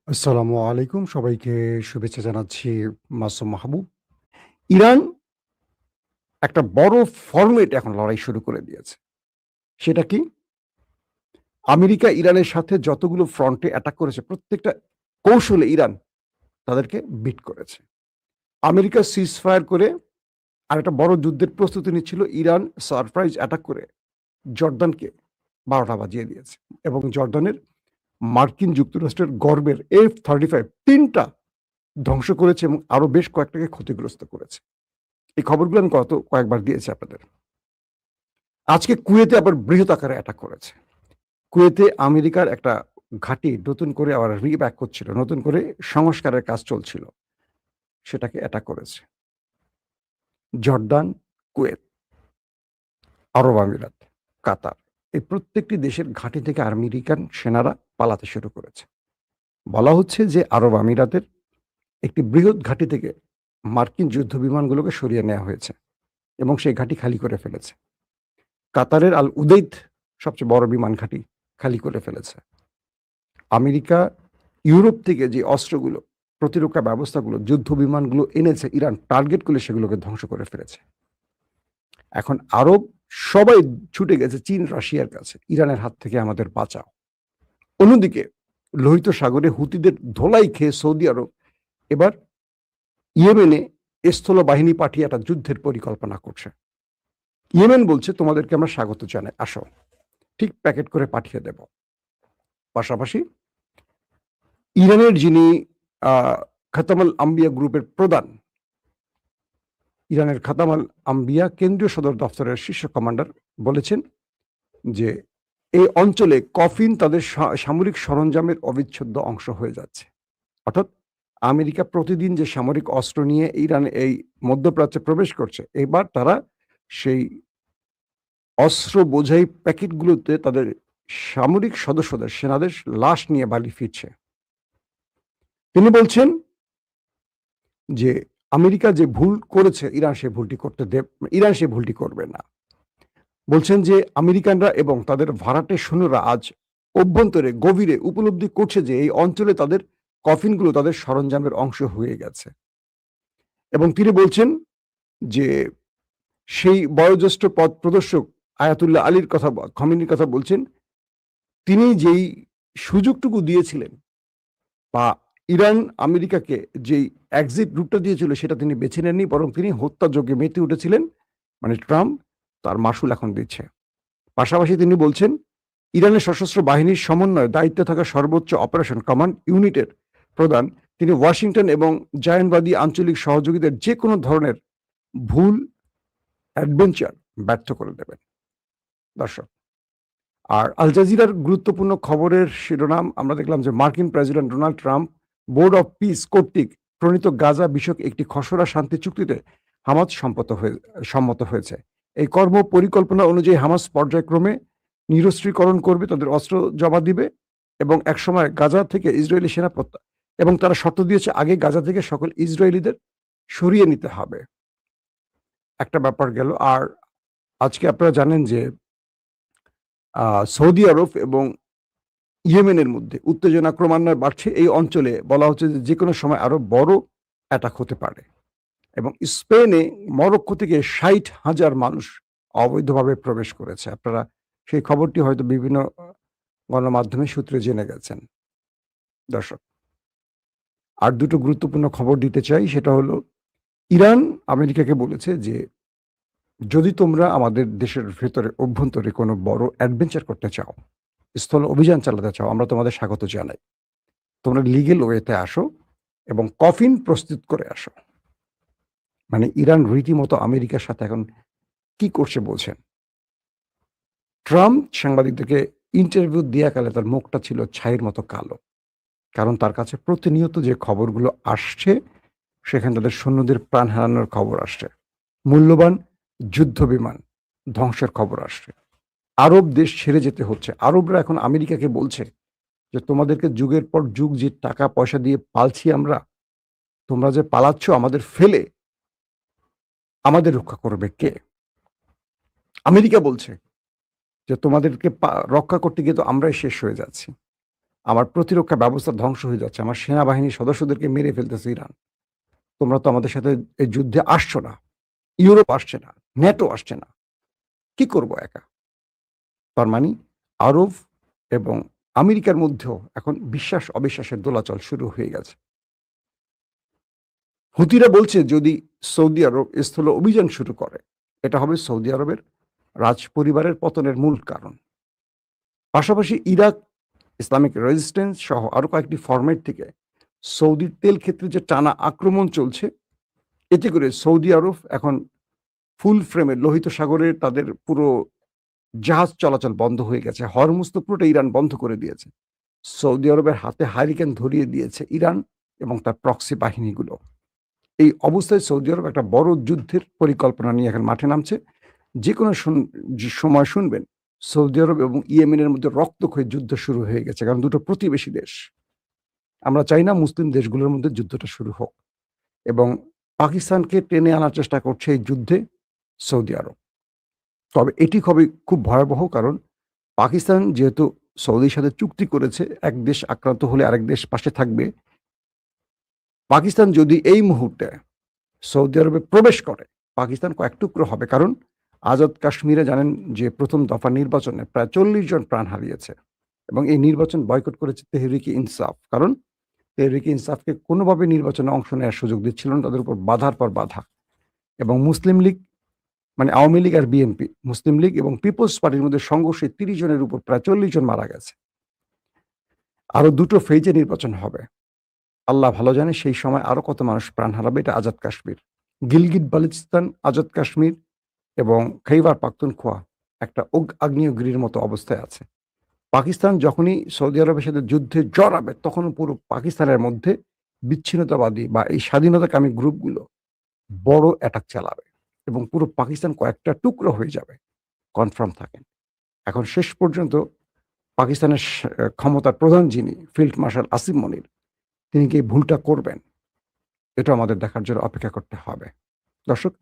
আসসালামু আলাইকুম। সবাইকে শুভেচ্ছা জানাচ্ছি মাসুম মাহবুব। ইরান একটা বড় ফরমেট এখন লড়াই শুরু করে দিয়েছে। সেটা কি? আমেরিকা ইরানের সাথে যতগুলো ফ্রন্টে অ্যাটাক করেছে প্রত্যেকটা কৌশলে ইরান তাদেরকে বিট করেছে। আমেরিকা সিজ ফায়ার করে আরেকটা বড় যুদ্ধের প্রস্তুতি নিচ্ছিল। ইরান সারপ্রাইজ অ্যাটাক করে জর্দানকে ১২টা বাজিয়ে দিয়েছে এবং জর্দানের মার্কিন যুক্তরাষ্ট্রের গর্বের F-35 ৩ টা ধ্বংস করেছে এবং আরো বেশ কয়েকটাকে ক্ষতিগ্রস্ত করেছে। এই খবরগুলো আমি গত কয়েকবার দিয়েছি আপনাদের। আজকে কুয়েতে আবার বৃহৎ আকারে অ্যাটাক করেছে। কুয়েতে আমেরিকার একটা ঘাঁটি নতুন করে আবার রিব্যাক করছিল। নতুন করে সংস্কারের কাজ চলছিল। সেটাকে অ্যাটাক করেছে। জর্দান, কুয়েত, আরব আমিরাত, কাতার এই প্রত্যেকটি দেশের ঘাঁটি থেকে আমেরিকান সেনারা পালাতে শুরু করেছে। বলা হচ্ছে যে আরব আমিরাতের একটি বৃহৎ ঘাঁটি থেকে মার্কিন যুদ্ধ বিমানগুলোকে সরিয়ে নেওয়া হয়েছে এবং সেই ঘাঁটি খালি করে ফেলেছে। কাতারের আল উদেইদ সবচেয়ে বড় বিমান ঘাঁটি খালি করে ফেলেছে। আমেরিকা ইউরোপ থেকে যে অস্ত্রগুলো, প্রতিরক্ষা ব্যবস্থাগুলো, যুদ্ধ বিমানগুলো এনেছে ইরান টার্গেট করলে সেগুলোকে ধ্বংস করে ফেলেছে। এখন আরব সবাই ছুটে গেছে চীন, রাশিয়ার কাছে, ইরানের হাত থেকে আমাদের বাঁচাও। অন্যদিকে লোহিত সাগরে হুতিদের ধোলাই খেয়ে সৌদি আরব এবার ইয়েমেনে স্থল বাহিনী পাঠিয়ে একটা যুদ্ধের পরিকল্পনা করছে। ইয়েমেন বলছে তোমাদেরকে আমরা স্বাগত জানাই, আসো, ঠিক প্যাকেট করে পাঠিয়ে দেব। পাশাপাশি ইরানের যিনি খাতামাল আম্বিয়া গ্রুপের প্রধান, ইরানের খাতামাল আম্বিয়া কেন্দ্রীয় সদর দপ্তরের শীর্ষ কমান্ডার বলেছেন যে এই অঞ্চলে কফিন তাদের সামরিক সরঞ্জামের অবিচ্ছেদ্য অংশ হয়ে যাচ্ছে। অর্থাৎ আমেরিকা প্রতিদিন যে সামরিক অস্ত্র নিয়ে ইরান এই মধ্যপ্রাচ্যে প্রবেশ করছে, এবার তারা সেই অস্ত্র বোঝাই প্যাকেটগুলোতে তাদের সামরিক সদস্যদের, সেনাদের লাশ নিয়ে বাড়ি ফিরছে। তিনি বলছেন যে আমেরিকা যে ভুল করেছে ইরান সেই ভুলটি করবে না। বলছেন যে আমেরিকানরা এবং তাদের ভাড়াটে সৈন্যরা আজ অভ্যন্তরে গভীরে উপলব্ধি করছে যে এই অঞ্চলে তাদের কফিনগুলো তাদের সরঞ্জামের অংশ হয়ে গেছে এবং তিনি বলছেন যে সেই বয়োজ্যেষ্ঠ পথ প্রদর্শক আয়াতুল্লাহ আলীর কথা, খমেনির কথা বলছেন, তিনি যেই সুযোগটুকু দিয়েছিলেন বা ইরান আমেরিকাকে যেই এক্সিট রুটটা দিয়েছিল সেটা তিনি বেছে নেননি, বরং তিনি হত্যাযজ্ঞে মেতে উঠেছিলেন। মানে ট্রাম্প তার মাসুল এখন দিচ্ছে। পাশাপাশি তিনি বলছেন ইরানের সশস্ত্র বাহিনীর সমন্বয়ে দায়িত্বে থাকা সর্বোচ্চ অপারেশন কমান্ড ইউনিটের প্রধান, তিনি ওয়াশিংটন এবং জায়নবাদী আঞ্চলিক সহযোগীদের যে কোনো ধরনের ভুল অ্যাডভেঞ্চার ব্যর্থ করে দেবেন। দর্শক, আর আল জাজিরার গুরুত্বপূর্ণ খবরের শিরোনাম আমরা দেখলাম যে মার্কিন president Donald Trump board of piece কর্তৃক প্রণীত গাজা বিষয়ক একটি খসড়া শান্তি চুক্তিতে হামাস সম্মত হয়েছে। এই কর্ম পরিকল্পনা অনুযায়ী হামাস পর্যায়ক্রমে নিরস্ত্রীকরণ করবে, তাদের অস্ত্র জমা দিবে এবং একসময় গাজা থেকে ইসরায়েলি সেনা এবং তারা শর্ত দিয়েছে আগে গাজা থেকে সকল ইসরায়েলিদের সরিয়ে নিতে হবে। একটা ব্যাপার গেল। আর আজকে আপনারা জানেন যে সৌদি আরব এবং ইয়েমেনের মধ্যে উত্তেজনা ক্রমান্বয়ে বাড়ছে। এই অঞ্চলে বলা হচ্ছে যে যেকোনো সময় আরো বড় অ্যাটাক হতে পারে এবং স্পেনে মরক্কো থেকে ৬০,০০০ মানুষ অবৈধভাবে প্রবেশ করেছে। আপনারা সেই খবরটি হয়তো বিভিন্ন গণমাধ্যমের সূত্রে জেনে গেছেন। দর্শক, আর দুটো গুরুত্বপূর্ণ খবর দিতে চাই। সেটা হলো ইরান আমেরিকাকে বলেছে যে যদি তোমরা আমাদের দেশের ভেতরে অভ্যন্তরে কোনো বড় অ্যাডভেঞ্চার করতে চাও, স্থল অভিযান চালাতে চাও, আমরা তোমাদের স্বাগত জানাই। তোমরা লিগেল ওয়েতে আসো এবং কফিন প্রস্তুত করে আসো। মানে ইরান রীতিমতো আমেরিকার সাথে এখন কি করছে বলছেন। ট্রাম্প সাংবাদিকদেরকে ইন্টারভিউ দেয়াকালে তার মুখটা ছিল ছাইয়ের মতো কালো, কারণ তার কাছে প্রতিনিয়ত যে খবরগুলো আসছে সেখানে তাদের সৈন্যদের প্রাণ হারানোর খবর আসছে, মূল্যবান যুদ্ধ বিমান ধ্বংসের খবর আসছে, আরব দেশ ছেড়ে যেতে হচ্ছে। আরবরা এখন আমেরিকাকে বলছে যে তোমাদেরকে যুগের পর যুগ যে টাকা পয়সা দিয়ে পালছি আমরা, তোমরা যে পালাচ্ছ আমাদের ফেলে, আমাদের রক্ষা করবে কে? আমেরিকা বলছে যে তোমাদেরকে রক্ষা করতে গিয়ে তো আমরাই শেষ হয়ে যাচ্ছি। আমার প্রতিরক্ষা ব্যবস্থা ধ্বংস হয়ে যাচ্ছে। আমার সেনাবাহিনীর সদস্যদেরকে মেরে ফেলতেছে ইরান। তোমরা তো আমাদের সাথে এই যুদ্ধে আসছো না। ইউরোপ আসছে না, ন্যাটো আসছে না। কি করব একা? তার মানে আরব এবং আমেরিকার মধ্যেও এখন বিশ্বাস-অবিশ্বাসের দোলাচল শুরু হয়ে গেছে। হুতিরা বলছে যদি সৌদি আরব স্থল অভিযান শুরু করে, এটা হবে সৌদি আরবের রাজপরিবারের পতনের মূল কারণ। পাশাপাশি ইরাক, ইসলামিক রেজিস্ট্যান্স সহ আরো কয়েকটি ফরম্যাট থেকে সৌদির তেল ক্ষেত্রে যে টানা আক্রমণ চলছে, এতে করে সৌদি আরব এখন ফুল ফ্রেমে লোহিত সাগরে তাদের পুরো জাহাজ চলাচল বন্ধ হয়ে গেছে। হরমুজ তো পুরোটা ইরান বন্ধ করে দিয়েছে। সৌদি আরবের হাতে হারিকেন ধরিয়ে দিয়েছে ইরান এবং তার প্রক্সি বাহিনীগুলো। এই অবস্থায় সৌদি আরব একটা বড় যুদ্ধের পরিকল্পনা নিয়ে এখন মাঠে নামছে। যেকোনো সময় শুনবেন সৌদি আরব এবং ইয়েমেনের মধ্যে রক্তক্ষয়ী যুদ্ধ শুরু হয়ে গেছে। কারণ দুটো প্রতিবেশী দেশ। আমরা চাই না মুসলিম দেশগুলোর মধ্যে যুদ্ধটা শুরু হোক এবং পাকিস্তানকে টেনে আনার চেষ্টা করছে এই যুদ্ধে সৌদি আরব। তবে এটি খুব ভয়াবহ, কারণ পাকিস্তান যেহেতু সৌদির সাথে চুক্তি করেছে এক দেশ আক্রান্ত হলে আরেক দেশ পাশে থাকবে। পাকিস্তান যদি এই মুহূর্তে সৌদি আরবে প্রবেশ করে, পাকিস্তান কয়েক টুকরো হবে। কারণ আজাদ কাশ্মীরে জানেন যে প্রথম দফা নির্বাচনে প্রায় ৪০ জন প্রাণ হারিয়েছে এবং এই নির্বাচন বয়কট করেছে তেহরিকে ইনসাফ। কারণ তেহরিকে ইনসাফকে কোনোভাবে নির্বাচনে অংশ নেওয়ার সুযোগ দিচ্ছিল না, তাদের উপর বাধার পর বাধা। এবং মুসলিম লীগ, মানে আওয়ামী লীগ আর বিএনপি, মুসলিম লীগ এবং পিপলস পার্টির মধ্যে সংঘর্ষে ৩০ জনের উপর প্রায় ৪০ জন মারা গেছে। আরো দুটো ফেজে নির্বাচন হবে। আল্লাহ ভালো জানে সেই সময় আরো কত মানুষ প্রাণ হারাবে। এটা আজাদ কাশ্মীর। গিলগিট বালুচিস্তান, আজাদ কাশ্মীর এবং খাইবার পাখতুনখোয়া একটা আগ্নেয়গিরির মতো অবস্থায় আছে। পাকিস্তান যখনই সৌদি আরবের সাথে যুদ্ধে জড়াবে, তখন পুরো পাকিস্তানের মধ্যে বিচ্ছিন্নতাবাদী বা এই স্বাধীনতাকামী গ্রুপগুলো বড় অ্যাটাক চালাবে এবং পুরো পাকিস্তান কয়েকটা টুকরো হয়ে যাবে। কনফার্ম থাকেন। এখন শেষ পর্যন্ত পাকিস্তানের ক্ষমতার প্রধান যিনি ফিল্ড মার্শাল আসিম মনির, তিনি কি এই ভুলটা করবেন? এটা আমাদের দেখার জন্য অপেক্ষা করতে হবে। দর্শক,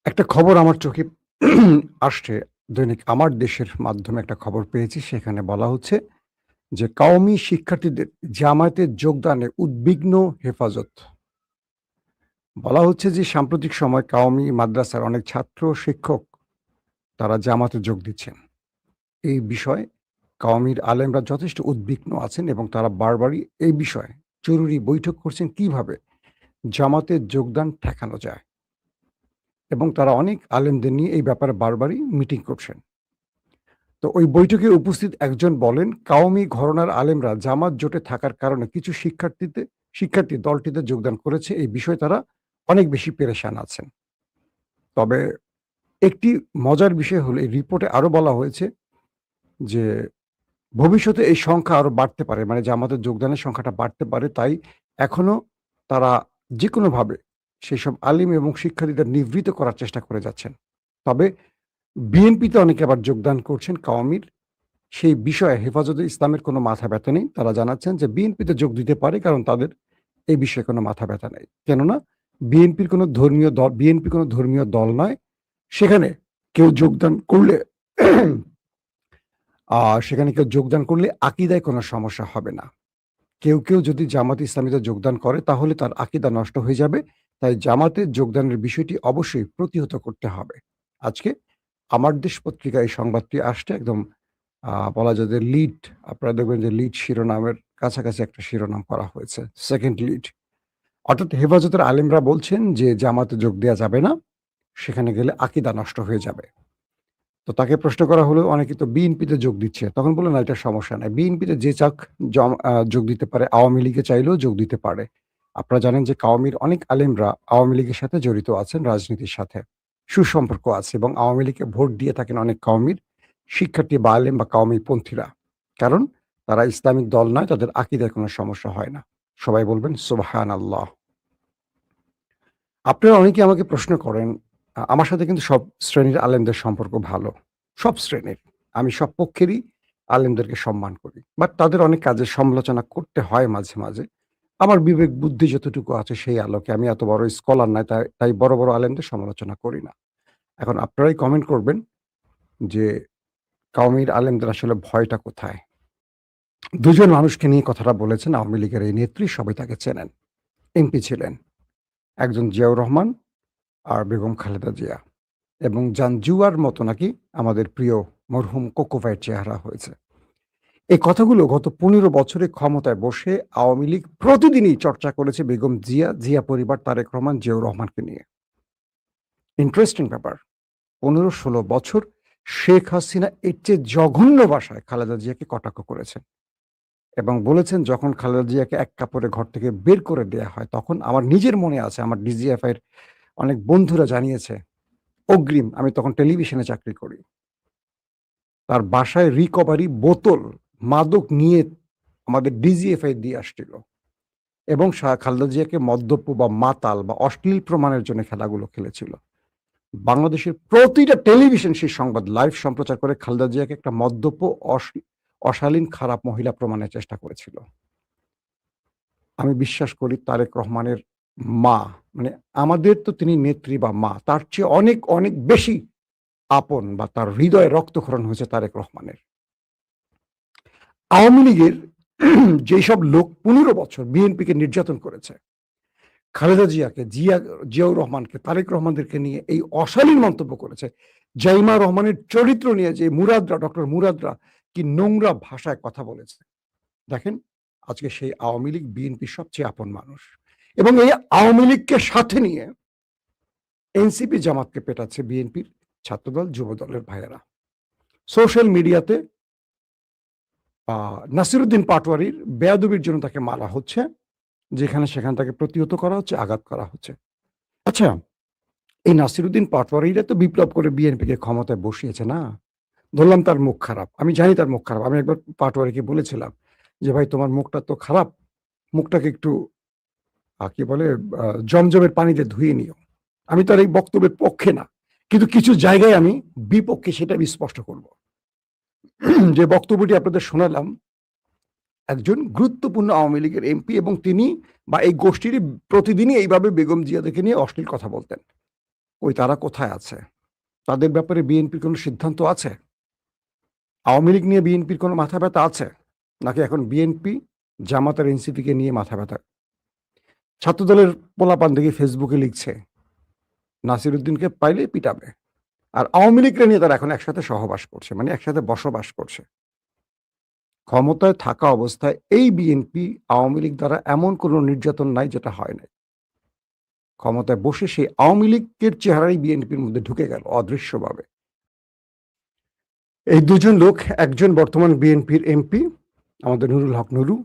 একটা খবর আমার চোখে আসছে, দৈনিক আমার দেশের মাধ্যমে একটা খবর পেয়েছি। সেখানে বলা হচ্ছে যে কওমি শিক্ষার্থীদের জামায়াতে যোগদানে উদ্বিগ্ন হেফাজত। বলা হচ্ছে যে সাম্প্রতিক সময় কওমি মাদ্রাসার অনেক ছাত্র শিক্ষক তারা জামাতে যোগ দিচ্ছেন। এই বিষয়ে কওমির আলেমরা যথেষ্ট উদ্বিগ্ন আছেন এবং তারা বারবারই এই বিষয়ে জরুরি বৈঠক করছেন কিভাবে জামাতে যোগদান ঠেকানো যায় এবং তারা অনেক আলেমদের নিয়ে এই ব্যাপারে বারবারই মিটিং করছেন। তো ওই বৈঠকে উপস্থিত একজন বলেন, কওমি ঘরানার আলেমরা জামাত জোটে থাকার কারণে কিছু শিক্ষার্থী দলটিতে যোগদান করেছে। এই বিষয়ে তারা অনেক বেশি পেরেশান আছেন। তবে একটি মজার বিষয় হলো এই রিপোর্টে আরো বলা হয়েছে যে ভবিষ্যতে এই সংখ্যা আরো বাড়তে পারে। মানে জামাতে যোগদানের সংখ্যাটা বাড়তে পারে। তাই এখনো তারা যেকোনোভাবে সেসব আলিম এবং শিক্ষার্থীদের নিবৃত্ত করার চেষ্টা করে যাচ্ছেন। তবে বিএনপিতে অনেকে আবার যোগদান করছেন কওমির। সেই বিষয়ে হেফাজতে ইসলামের কোনো মাথা ব্যথা নেই। তারা জানাচ্ছেন যে বিএনপিতে যোগ দিতে পারে, কারণ তাদের এই বিষয়ে কোনো মাথা ব্যথা নেই। কেননা বিএনপি কোনো ধর্মীয় দল নয়। সেখানে কেউ যোগদান করলে আকীদায় কোনো সমস্যা হবে না। কেউ যদি জামাতে ইসলামীতে যোগদান করে তাহলে তার আকীদা নষ্ট হয়ে যাবে। তাই জামাতে যোগদানের বিষয়টি অবশ্যই প্রতিহত করতে হবে। আজকে আমার দেশ পত্রিকায় এই সংবাদটি আসছে একদম বলা যায় যে লিড, আপনারা দেখবেন যে লিড শিরোনামের কাছাকাছি একটা শিরোনাম করা হয়েছে। Second lead. অর্থাৎ হেফাজতের আলেমরা বলছেন যে জামাতে যোগ দেয়া যাবে না। সেখানে গেলে আকীদা নষ্ট হয়ে যাবে। তো তাকে প্রশ্ন করা হলো, অনেকে তো বিএনপিতে যোগ দিচ্ছে। তখন বলল, না, এটা সমস্যা নাই। বিএনপিতে যে চাক যোগ দিতে পারে, আওয়ামী লীগে চাইলেও যোগ দিতে পারে। আপনারা জানেন যে কওমির অনেক আলেমরা আওয়ামী লীগের সাথে জড়িত আছেন, রাজনীতির সাথে সুসম্পর্ক আছে এবং আওয়ামী লীগকে ভোট দিয়ে থাকেন অনেক কওমির শিক্ষার্থী বা আলেম বা কওমি পন্থীরা। কারণ তারা ইসলামিক দল নয়, তাদের আকীদায় কোনো সমস্যা হয় না। সবাই বলবেন সুবহানাল্লাহ। আপনারা অনেকে আমাকে প্রশ্ন করেন, আমার সাথে কিন্তু সব শ্রেণীর আলেমদের সম্পর্ক ভালো। সব শ্রেণীর। আমি সব পক্ষেরই আলেমদেরকে সম্মান করি। বাট তাদের অনেক কাজের সমালোচনা করতে হয় মাঝে, মাঝে। আমার বিবেক বুদ্ধি যতটুকু আছে সেই আলোকে, আমি এত বড় স্কলার নয়, তাই বড় আলেমদের সমালোচনা করি না। এখন আপনারাই কমেন্ট করবেন যে কওমির আলেমদের আসলে ভয়টা কোথায়? দুজন মানুষকে নিয়ে কথাটা বলেছেন আওয়ামী লীগের এই নেত্রী, সবাই তাকে চেনেন। এমপি ছিলেন। একজন জিয়াউর রহমান আর বেগম খালেদা জিয়া। এবং জাঞ্জুয়ার মতো নাকি আমাদের প্রিয় মরহুম কোকো ভাইয়ের চেহারা হয়েছে। এই কথাগুলো গত ১৫ বছরে ক্ষমতায় বসে আওয়ামী লীগ প্রতিদিনই চর্চা করেছে বেগম জিয়া, জিয়া পরিবার, তারেক রহমান, জিয়াউর রহমানকে নিয়ে। ইন্টারেস্টিং ব্যাপার। ১৫-১৬ বছর শেখ হাসিনা এর চেয়ে জঘন্য ভাষায় খালেদা জিয়াকে কটাক্ষ করেছেন এবং বলেছেন যখন খালেদা জিয়াকে এক কাপড়ে ঘর থেকে বের করে দেয়া হয় তখন আমার নিজের মনে আছে, আমার ডিজিএফআই এর অনেক বন্ধুরা জানিয়েছে, অগ্রিম আমি তখন টেলিভিশনে চাকরি করি। তার বাসায় রিকভারি বোতল মাদক নিয়ে আমাদের ডিজিএফআই দিয়ে আসছিল এবং খালেদা জিয়াকে মদ্যপ বা মাতাল বা অশ্লীল প্রমাণের জন্য খেলাগুলো খেলেছিল। বাংলাদেশের প্রতিটা টেলিভিশন সেই সংবাদ লাইভ সম্প্রচার করে খালেদা জিয়াকে একটা মদ্যপ, অশালীন, খারাপ মহিলা প্রমাণের চেষ্টা করেছিল। আমি বিশ্বাস করি তারেক রহমানের মা, মানে আমাদের তো তিনি নেত্রী বা মা, তার চেয়ে অনেক অনেক বেশি আপন বা তার হৃদয়ে রক্তক্ষরণ হয়েছে তারেক রহমানের। আওয়ামী লীগের যেসব লোক ১৫ বছর বিএনপিকে নির্যাতন করেছে, খালেদা জিয়াকে, জিয়াউর রহমানকে, তারেক রহমানদেরকে নিয়ে এই অশালীন মন্তব্য করেছে, জাইমা রহমানের চরিত্র নিয়ে যে ডক্টর মুরাদরা কি নোংরা ভাষায় কথা বলেছে, দেখেন আজকে সেই আওয়ামী লীগ বিএনপির সবচেয়ে আপন মানুষ এবং এই আওয়ামী লীগকে সাথে নিয়ে এনসিপি জামাতকে পেটাচ্ছে বিএনপির ছাত্রদল, যুবদলের ভাইয়েরা। সোশ্যাল মিডিয়াতে নাসিরুদ্দিন পাটোয়ারির বেয়াদবির জন্য তাকে মারা হচ্ছে, যেখানে সেখানে তাকে প্রতিহত করা হচ্ছে, আঘাত করা হচ্ছে। আচ্ছা, এই নাসিরুদ্দিন পাটোয়ারিরা তো বিপ্লব করে বিএনপিকে ক্ষমতায় বসিয়েছে না? ধরলাম তার মুখ খারাপ। আমি জানি তার মুখ খারাপ। আমি একবার পাটোয়ারিকে বলেছিলাম যে, "ভাই তোমার মুখটা তো খারাপ। মুখটাকে একটু কি বলে জমজমের পানি দিয়ে ধুয়ে নিও।" আমি তার এই বক্তব্যের পক্ষে না। কিন্তু কিছু জায়গায় আমি বিপক্ষে, সেটা আমি স্পষ্ট করব। যে বক্তব্যটি আপনাদের শোনালাম, একজন গুরুত্বপূর্ণ আওয়ামী লীগের এমপি এবং তিনি বা এই গোষ্ঠীরই প্রতিদিনই এইভাবে বেগম জিয়াদেরকে নিয়ে অশ্লীল কথা বলতেন। তারা কোথায় আছে? তাদের ব্যাপারে বিএনপির কোনো সিদ্ধান্ত আছে? আওয়ামী লীগ নিয়ে বিএনপির কোনো মাথা ব্যথা আছে? নাকি এখন বিএনপি জামাত আর এনসিপিকে নিয়ে মাথা ব্যথা? ছাত্রদলের পোলাপান দেখি ফেসবুকে লিখছে, নাসিরুদ্দিনকে পাইলেই পিটাবে। আর আওয়ামী লীগকে নিয়ে তারা এখন একসাথে সহবাস করছে, মানে একসাথে বসবাস করছে। ক্ষমতায় থাকা অবস্থায় এই বিএনপি আওয়ামী লীগ দ্বারা এমন কোনো নির্যাতন নাই যেটা হয় নাই। ক্ষমতায় বসে সেই আওয়ামী লীগের চেহারাই বিএনপির মধ্যে ঢুকে গেল অদৃশ্যভাবে। এই দুজন লোক, একজন বর্তমান বিএনপির এমপি আমাদের নুরুল হক নুরু,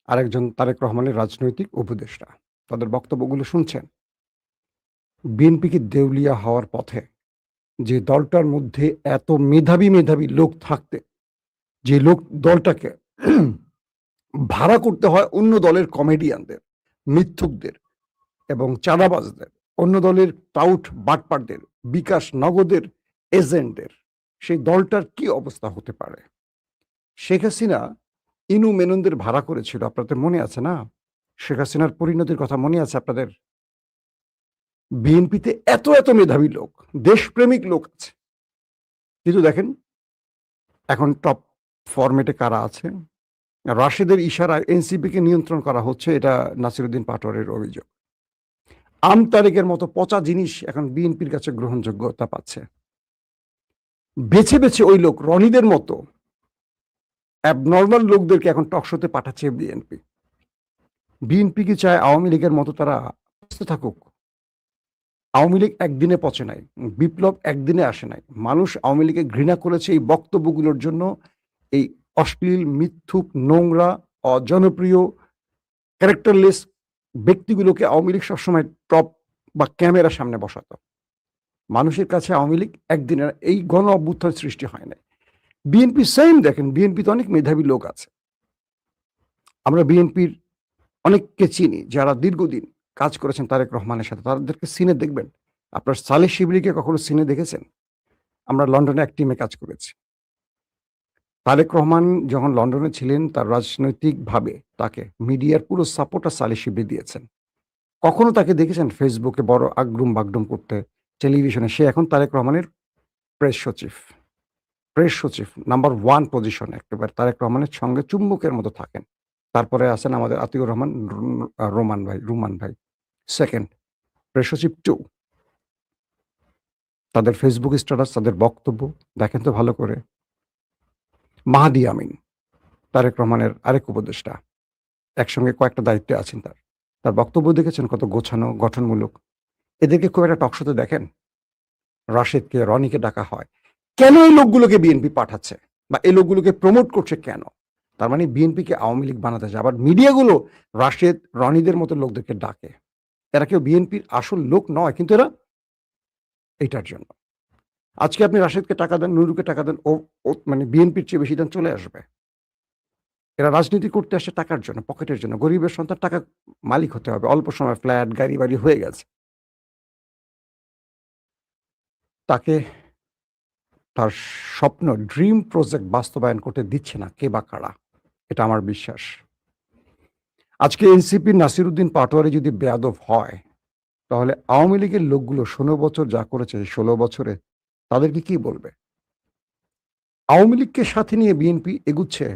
আরেকজন তারেক রহমানের রাজনৈতিক উপদেষ্টা। তাদের বক্তব্যগুলো শুনছেন। বিএনপি কি দেউলিয়া হওয়ার পথে? যে দলটার মধ্যে এত মেধাবী মেধাবী লোক থাকতে, যে দলটাকে ভাড়া করতে হয় অন্য দলের কমেডিয়ানদের, মিথ্যুকদের এবং চাঁদাবাজদের, অন্য দলের টাউট বাটপারদের, বিকাশ নগদের এজেন্টদের, সেই দলটার কি অবস্থা হতে পারে? শেখ হাসিনা ইনু মেননদের ভাড়া করেছিল, আপনাদের মনে আছে না? শেখ হাসিনার পরিণতির কথা মনে আছে আপনাদের? বিএনপিতে এত এত মেধাবী লোক, দেশপ্রেমিক লোক আছে, কিন্তু দেখেন এখন টপ ফরম্যাটে কারা আছে? রাশেদের ইশারায় এনসিপিকে নিয়ন্ত্রণ করা হচ্ছে, এটা নাসিরুদ্দিন পাটোয়ারির অভিযোগ। আমতারেকের মতো পচা জিনিস এখন বিএনপির কাছে গ্রহণযোগ্যতা পাচ্ছে। বেছে বেছে ওই লোক রনিদের মতো অ্যাবনর্মাল লোকদেরকে এখন টকশোতে পাঠাচ্ছে বিএনপি। বিএনপি কি চায় আওয়ামী লীগের মতো তারা পচতে থাকুক? আওয়ামী লীগ একদিনে পচে নাই, বিপ্লব একদিনে আসে নাই। মানুষ আওয়ামী লীগকে ঘৃণা করেছে এই বক্তব্যগুলোর জন্য, এই অশ্লীল, মিথ্যুক, নোংরা, অজনপ্রিয়, ক্যারেক্টারলেস ব্যক্তিগুলোকে আওয়ামী লীগ সবসময় টপ বা ক্যামেরার সামনে বসাতো। মানুষের কাছে আওয়ামী লীগ একদিনের এই গণ অভ্যুত্থান সৃষ্টি হয় নাই। বিএনপি সেম, দেখেন বিএনপিতে অনেক মেধাবী লোক আছে। আমরা বিএনপির অনেককে চিনি যারা দীর্ঘদিন কাজ করেছেন তারেক রহমানের সাথে, তাদেরকে সিনে দেখবেন। আপনার সালেহ শিবলিকে কখনো সিনে দেখেছেন? আমরা লন্ডনে এক টিমে কাজ করেছি। তারেক রহমান যখন লন্ডনে ছিলেন, তার রাজনৈতিকভাবে তাকে মিডিয়ার পুরো সাপোর্টটা সালেহ শিবলি দিয়েছেন। কখনো তাকে দেখেছেন ফেসবুকে বড় আগডুম বাগডুম করতে, টেলিভিশনে? সে এখন তারেক রহমানের প্রেস সচিব। প্রেস সচিব নাম্বার 1 পজিশনে একেবারে তারেক রহমানের সঙ্গে চুম্বকের মতো থাকেন। তারপরে আছেন আমাদের আতিউর রহমান রুমান ভাই। 2nd প্রেস সচিব 2 তাদের ফেসবুক স্ট্যাটাস, তাদের বক্তব্য দেখেন তো ভালো করে। মাহদী আমিন তারেক রহমানের আরেক উপদেষ্টা। একসঙ্গে কয়েকটা দায়িত্বে আছেন তার। তার বক্তব্য দেখেছেন কত গোছানো, গঠনমূলক। এদেরকে খুব একটা টকশোতে দেখেন? রাশেদকে, রনিকে ডাকা হয়। কেন এই লোকগুলোকে বিএনপি পাঠাচ্ছে? বা এই লোকগুলোকে প্রমোট করছে কেন? তার মানে বিএনপিকে আওয়ামী লীগ বানাতে চায়। আবার মিডিয়াগুলো রাশেদ, রনিদের মতো লোকদেরকে ডাকে। এরা কেউ বিএনপির আসল লোক নয়, কিন্তু এরা এইটার জন্য। আজকে আপনি রাশেদকে টাকা দেন, নুরুকে টাকা দেন, ও মানে বিএনপির চেয়ে বেশি দেন চলে আসবে। এরা রাজনীতি করতে আসে টাকার জন্য, পকেটের জন্য। গরিবের সন্তান টাকা মালিক হতে হবে। অল্প সময় ফ্ল্যাট, গাড়ি বাড়ি হয়ে গেছে। তাকে তার স্বপ্ন ড্রিম প্রজেক্ট বাস্তবায়ন করতে দিচ্ছে না কে বা কারা? এটা আমার বিশ্বাস। আজকে এনসিপির নাসিরউদ্দিন পাটোয়ারি যদি বেয়াদব হয়, তাহলে আওয়ামী লীগের লোকগুলো ১৬ বছর যা করেছে ১৬ বছরে তাদেরকে কি বলবে? আওয়ামী লীগকে সাথে নিয়ে বিএনপি এগুচ্ছে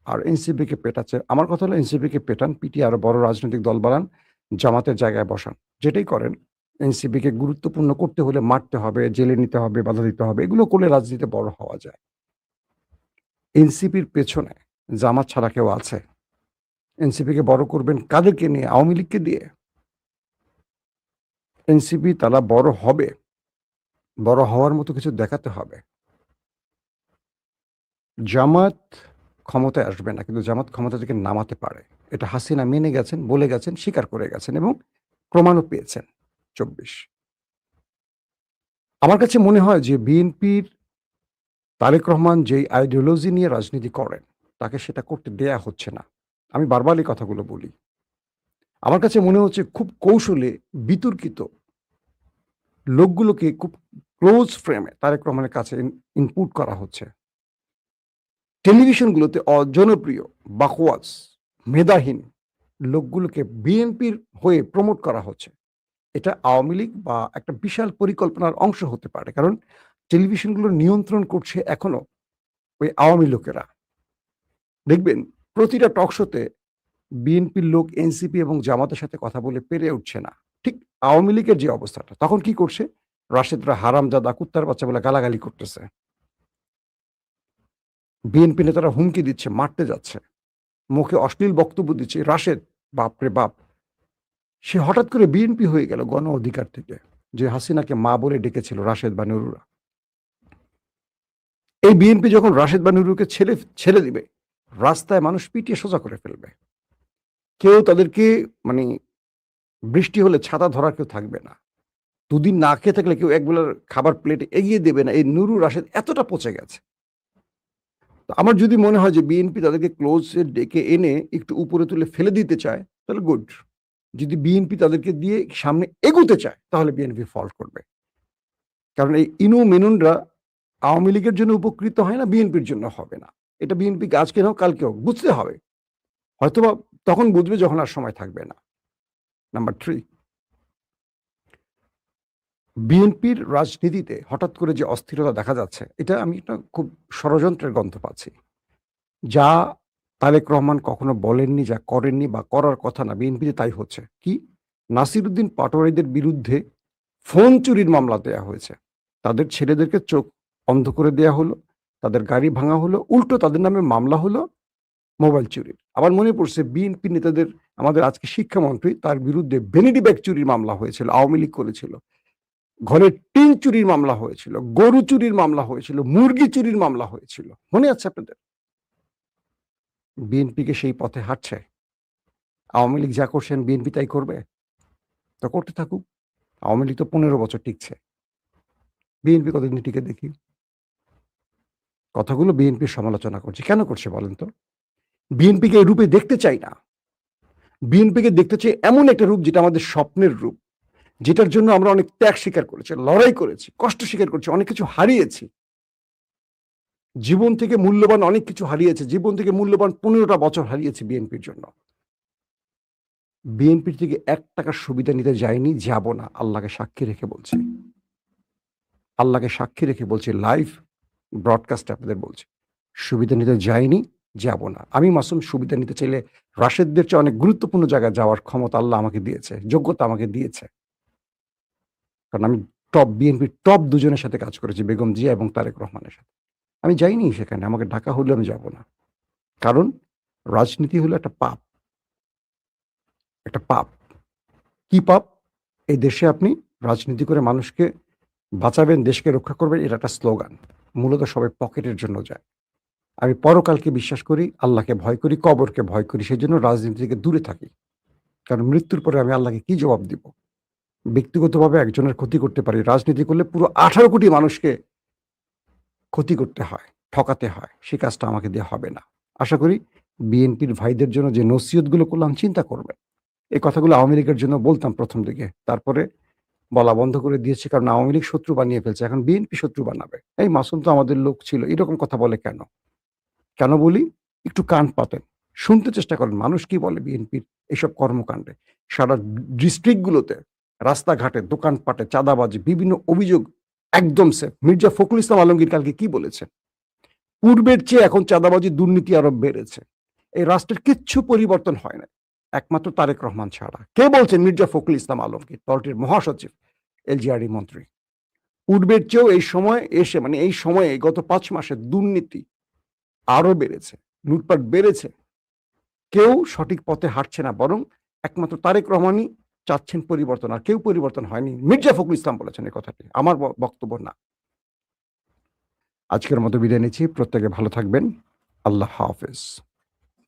আর এনসিপিকে পেটাচ্ছে। আমার কথা হলো এনসিপিকে পেটান, পিটিয়ে আরো বড় রাজনৈতিক দল বানান, জামাতের জায়গায় বসান। যেটাই করেন এনসিপিকে গুরুত্বপূর্ণ করতে হলে মারতে হবে, জেলে নিতে হবে, বাধা দিতে হবে। এগুলো করলে রাজনীতিতে বড় হওয়া যায়। এনসিপির পেছনে জামাত ছাড়া কেউ আছে? এনসিপিকে বড় করবেন কাদেরকে নিয়ে? আওয়ামী লীগকে দিয়ে? এনসিপি তারা বড় হবে, বড় হওয়ার মতো কিছু দেখাতে হবে। জামাত ক্ষমতায় আসবে না, কিন্তু জামাত ক্ষমতা থেকে নামাতে পারে। এটা হাসিনা মেনে গেছেন, বলে গেছেন, স্বীকার করে গেছেন এবং প্রমাণও পেয়েছেন। ২৪ আমার কাছে মনে হয় যে বিএনপির তারেক রহমান যেই আইডিওলজি নিয়ে রাজনীতি করেন, তাকে সেটা করতে দেয়া হচ্ছে না। আমি বারবার এই কথাগুলো বলি। আমার কাছে মনে হচ্ছে খুব কৌশলে বিতর্কিত লোকগুলোকে খুব ক্লোজ ফ্রেমে তারেক রহমানের কাছে ইনপুট করা হচ্ছে। টেলিভিশনগুলোতে অজনপ্রিয়, বাকওয়াজ, মেধাহীন লোকগুলোকে বিএনপির হয়ে প্রমোট করা হচ্ছে। এটা আওয়ামী লীগ বা একটা বিশাল পরিকল্পনার অংশ হতে পারে। কারণ টেলিভিশনগুলো নিয়ন্ত্রণ করছে এখনো ওই আওয়ামী লোকেরা। দেখবেন প্রতিটা টক শোতে বিএনপির লোক এনসিপি এবং জামাতের সাথে কথা বলে পেরে উঠছে না। ঠিক আওয়ামী লীগের যে অবস্থাটা, তখন কি করছে? রাশেদরা হারামজাদা, কুত্তার বাচ্চা বলে গালাগালি করতেছে। বিএনপি নেতারা হুমকি দিচ্ছে, মারতে যাচ্ছে। মুখে অশ্লীল বক্তব্য দিচ্ছে। রাশেদ, বাপরে বাপ! সে হঠাৎ করে বিএনপি হয়ে গেল গণ অধিকার থেকে। যে হাসিনাকে মা বলে ডেকেছিল রাশেদ বা নুরুরা। এই বিএনপি যখন রাশেদ বা নুরুকে ছেড়ে দিবে, রাস্তায় মানুষ পিটিয়ে সোজা করে ফেলবে। কেউ তাদেরকে মানে বৃষ্টি হলে ছাতা ধরার কেউ থাকবে না। দুদিন না খেয়ে থাকলে কেউ একবেলার খাবার প্লেটে এগিয়ে দেবে না। এই নুরু রাশেদ এতটা পচে গেছে। তো আমার যদি মনে হয় যে বিএনপি তাদেরকে ক্লোজে ডেকে এনে একটু উপরে তুলে ফেলে দিতে চায়, তাহলে গুড। যদি বিএনপি তাদেরকে দিয়ে সামনে এগোতে চায়, তাহলে বিএনপি ফল্ট করবে। কারণ এই ইনু মিনুনরা আওয়ামী লীগের জন্য উপকৃত হয় না, বিএনপির জন্য হবে না। এটা বিএনপিকে আজকে হোক কালকে হোক বুঝতে হবে। হয়তোবা তখন বুঝবে যখন আর সময় থাকবে না। নাম্বার 3, বিএনপির রাজনীতিতে হঠাৎ করে যে অস্থিরতা দেখা যাচ্ছে, এটা আমি একটা খুব ষড়যন্ত্রের গন্ধ পাচ্ছি। যা তারেক রহমান কখনো বলেননি, যা করেননি বা করার কথা না, বিএনপিতে তাই হচ্ছে। কি? নাসিরউদ্দিন পাটোয়ারিদের বিরুদ্ধে ফোন চুরির মামলা দেয়া হয়েছে। তাদের ছেলেদেরকে চোখ অন্ধ করে দেয়া হলো, তাদের গাড়ি ভাঙা হলো, উল্টো তাদের নামে মামলা হলো মোবাইল চুরির। আমার মনে পড়ছে বিএনপি নেতাদের, আমাদের আজকে শিক্ষামন্ত্রী, তার বিরুদ্ধে ভ্যানিটি ব্যাগ চুরির মামলা হয়েছিল, আওয়ামী লীগ করেছিল। ঘরের টিন চুরির মামলা হয়েছিল, গরু চুরির মামলা হয়েছিল, মুরগি চুরির মামলা হয়েছিল। মনে আছে আপনাদের? বিএনপিকে সেই পথে হাঁটছে। আওয়ামী লীগ যা করছেন বিএনপি তাই করবে? তো করতে থাকুক। আওয়ামী লীগ তো ১৫ বছর টিকছে। বিএনপি কতদিন টিকে দেখি। কথাগুলো বিএনপির সমালোচনা করছে। কেন করছে বলেন তো? বিএনপিকে এই রূপে দেখতে চাই না। বিএনপিকে দেখতে চাই এমন একটা রূপ যেটা আমাদের স্বপ্নের রূপ। যেটার জন্য আমরা অনেক ত্যাগ স্বীকার করেছি, লড়াই করেছি, কষ্ট স্বীকার করেছি, অনেক কিছু হারিয়েছি। জীবন থেকে মূল্যবান অনেক কিছু হারিয়েছে। জীবন থেকে মূল্যবান ১৫টা বছর হারিয়েছি বিএনপির জন্য। বিএনপির থেকে ৳১ সুবিধা নিতে যাইনি, যাব না। আল্লাহকে সাক্ষী রেখে বলছি। আল্লাহকে সাক্ষী রেখে বলছি লাইভ ব্রডকাস্ট আপনাদের বলছি, সুবিধা নিতে যাইনি, যাব না। আমি মাসুম সুবিধা নিতে চাইলে রাশেদদের চেয়ে অনেক গুরুত্বপূর্ণ জায়গায় যাওয়ার ক্ষমতা আল্লাহ আমাকে দিয়েছে, যোগ্যতা আমাকে দিয়েছে। কারণ আমি বিএনপির টপ ২ জনের সাথে কাজ করেছি, বেগম জিয়া এবং তারেক রহমানের সাথে। আমি যাইনি সেখানে, আমাকে ডাকা হলেও আমি যাব না। কারণ রাজনীতি হলো একটা পাপ। একটা পাপ। কি পাপ? এই দেশে আপনি রাজনীতি করে মানুষকে বাঁচাবেন, দেশকে রক্ষা করবেন, এটা একটা স্লোগান। মূলত সবাই পকেটের জন্য যায়। আমি পরকালকে বিশ্বাস করি, আল্লাহকে ভয় করি, কবরকে ভয় করি। সেজন্য রাজনীতি থেকে দূরে থাকি। কারণ মৃত্যুর পরে আমি আল্লাহকে কি জবাব দিব? ব্যক্তিগতভাবে একজনের ক্ষতি করতে পারি। রাজনীতি করলে পুরো 18 কোটি মানুষকে ক্ষতি করতে হয়, ঠকাতে হয়। সেই কাজটা আমাকে দিয়ে হবে না। আশা করি বিএনপির ভাইদের জন্য যে নসিহতগুলো করলাম চিন্তা করবেন। এই কথাগুলো আওয়ামী লীগের জন্য বলতাম ১ম দিকে। তারপরে বলা বন্ধ করে দিয়েছি, কারণ আওয়ামী লীগ শত্রু বানিয়ে ফেলছে। এখন বিএনপি শত্রু বানাবে। এই মাসুম তো আমাদের লোক ছিল। এরকম কথা বলে কেন? কেন বলি? একটু কান পাতেন। শুনতে চেষ্টা করেন মানুষ কি বলে বিএনপির এসব কর্মকাণ্ডে। সারা ডিস্ট্রিক্টগুলোতে, রাস্তাঘাটে, দোকানপাটে চাঁদাবাজি, বিভিন্ন অভিযোগ একদম সেফ। মির্জা ফখরুল ইসলাম আলমগীর কালকে কি বলেছেন? পূর্বের চেয়ে এখন চাঁদাবাজি, দুর্নীতি আরো বেড়েছে। এই রাষ্ট্রের কিচ্ছু পরিবর্তন হয় নাই, একমাত্র তারেক রহমান ছাড়া। কে বলছেন? মির্জা ফখরুল ইসলাম আলমগীর, দলটির মহাসচিব, এলজিআরডি মন্ত্রী। পূর্বের চেয়েও এই সময় এসে, মানে এই সময়ে গত ৫ মাসে দুর্নীতি আরো বেড়েছে, লুটপাট বেড়েছে। কেউ সঠিক পথে হাঁটছে না, বরং একমাত্র তারেক রহমানই চাচ্ছেন পরিবর্তন, আর কেউ পরিবর্তন হয়নি। মির্জা ফখরুল ইসলাম বলেছেন এই কথাটি, আমার বক্তব্য না। আজকের মতো বিদায় নিচ্ছি। প্রত্যেকে ভালো থাকবেন। আল্লাহ হাফেজ।